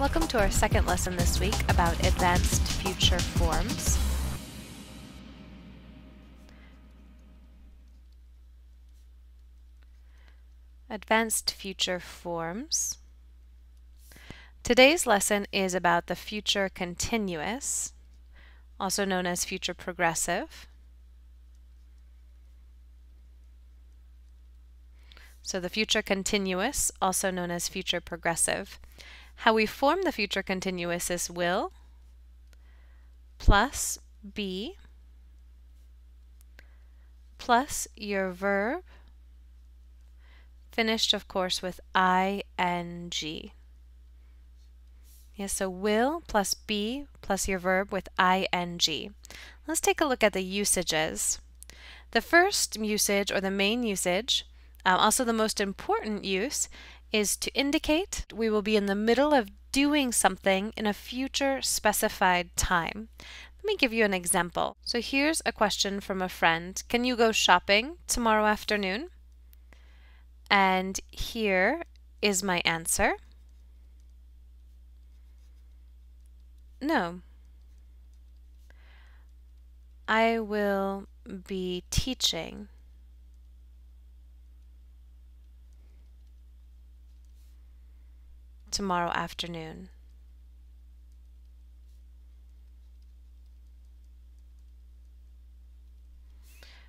Welcome to our second lesson this week about advanced future forms. Advanced future forms. Today's lesson is about the future continuous, also known as future progressive. So the future continuous, also known as future progressive. How we form the future continuous is will plus be plus your verb, finished of course with ing. Yes, so will plus be plus your verb with ing. Let's take a look at the usages. The first usage, or the main usage, also the most important use, is to indicate we will be in the middle of doing something in a future specified time. Let me give you an example. So here's a question from a friend. Can you go shopping tomorrow afternoon? And here is my answer. No. I will be teaching tomorrow afternoon.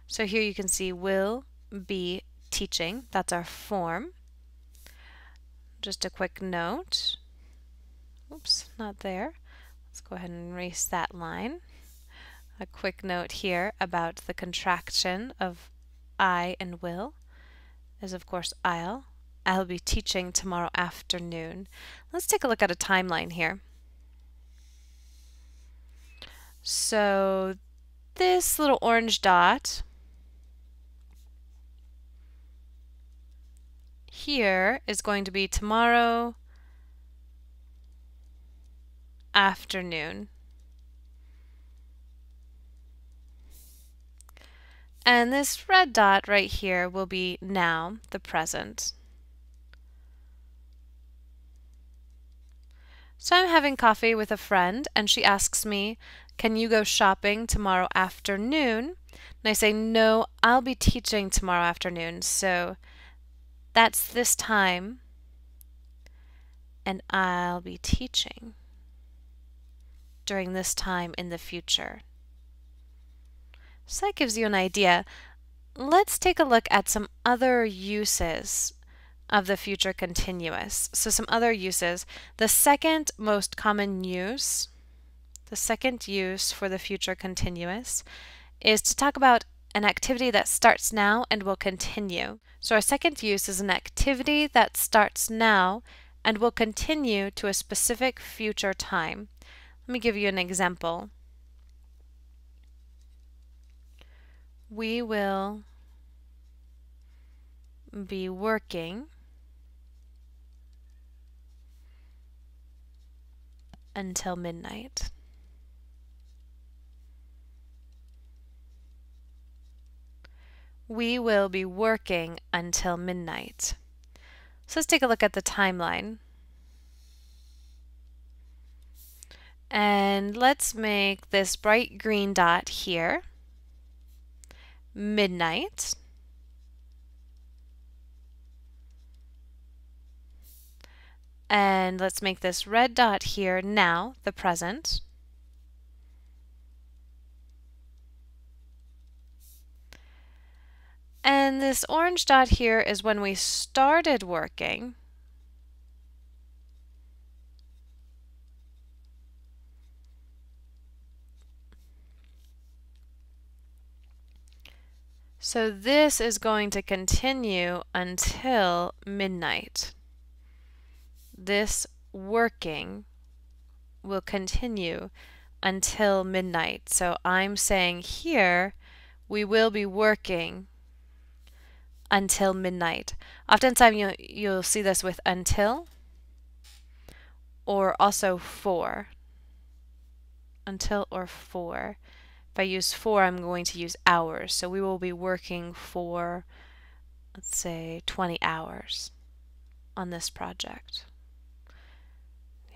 So here you can see will be teaching. That's our form. Just a quick note. Oops, not there. Let's go ahead and erase that line. A quick note here about the contraction of I and will is of course I'll be teaching tomorrow afternoon. Let's take a look at a timeline here. So this little orange dot here is going to be tomorrow afternoon. And this red dot right here will be now, the present. So I'm having coffee with a friend and she asks me, can you go shopping tomorrow afternoon? And I say, no, I'll be teaching tomorrow afternoon. So that's this time and I'll be teaching during this time in the future. So that gives you an idea. Let's take a look at some other uses of the future continuous. So some other uses. The second most common use, the second use for the future continuous is to talk about an activity that starts now and will continue. So our second use is an activity that starts now and will continue to a specific future time. Let me give you an example. We will be working until midnight. We will be working until midnight. So let's take a look at the timeline. And let's make this bright green dot here midnight. And let's make this red dot here now, the present. And this orange dot here is when we started working. So this is going to continue until midnight. This working will continue until midnight. So I'm saying here we will be working until midnight. Oftentimes you'll see this with until or also for. Until or for. If I use for, I'm going to use hours. So we will be working for, let's say, 20 hours on this project.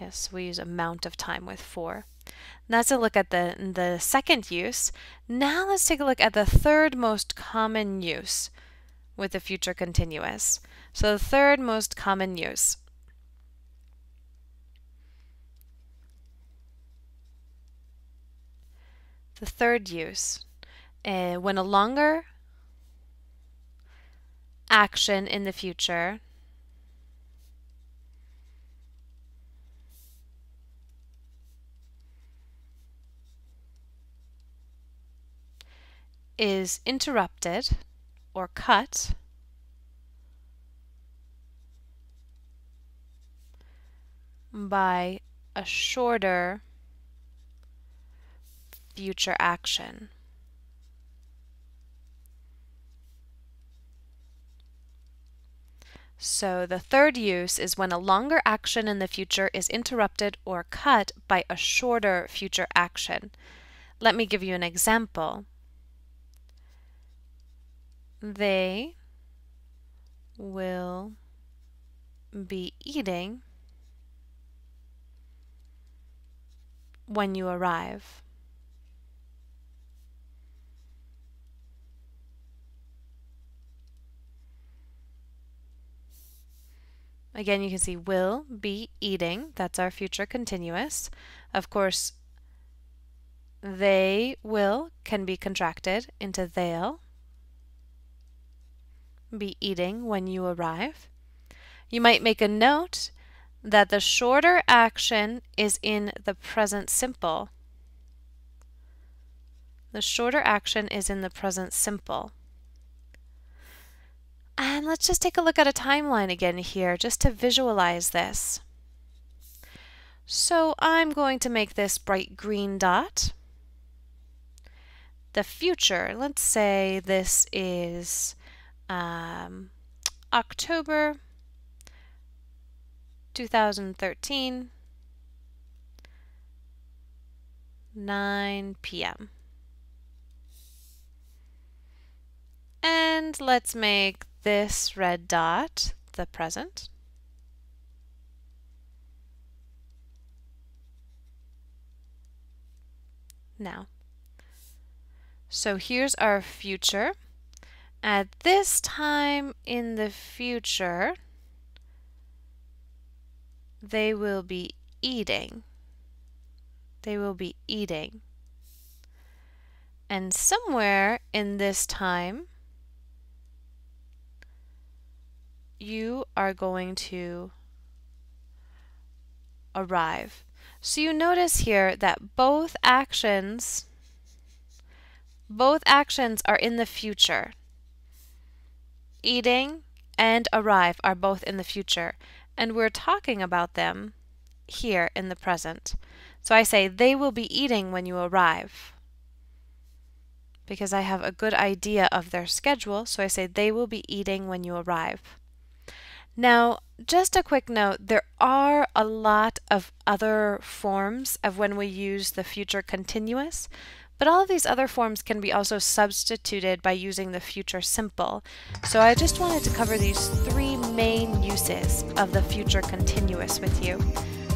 Yes, we use amount of time with for. That's a look at the second use. Now let's take a look at the third most common use with the future continuous. So the third most common use. The third use, when a longer action in the future is interrupted or cut by a shorter future action. So the third use is when a longer action in the future is interrupted or cut by a shorter future action. Let me give you an example. They will be eating when you arrive. Again, you can see will be eating. That's our future continuous. Of course, they will can be contracted into they'll be eating when you arrive. You might make a note that the shorter action is in the present simple. The shorter action is in the present simple. And let's just take a look at a timeline again here, just to visualize this. So I'm going to make this bright green dot. The future, let's say this is October 2013, 9 p.m. And let's make this red dot the present. Now, so here's our future. At this time in the future, they will be eating. They will be eating. And somewhere in this time, you are going to arrive. So you notice here that both actions are in the future. Eating and arrive are both in the future, and we're talking about them here in the present. So I say they will be eating when you arrive, because I have a good idea of their schedule, so I say they will be eating when you arrive. Now, just a quick note, there are a lot of other forms of when we use the future continuous, but all of these other forms can be also substituted by using the future simple. So I just wanted to cover these three main uses of the future continuous with you.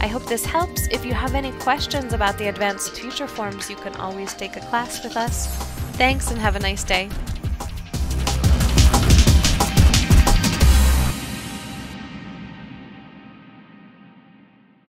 I hope this helps. If you have any questions about the advanced future forms, you can always take a class with us. Thanks and have a nice day.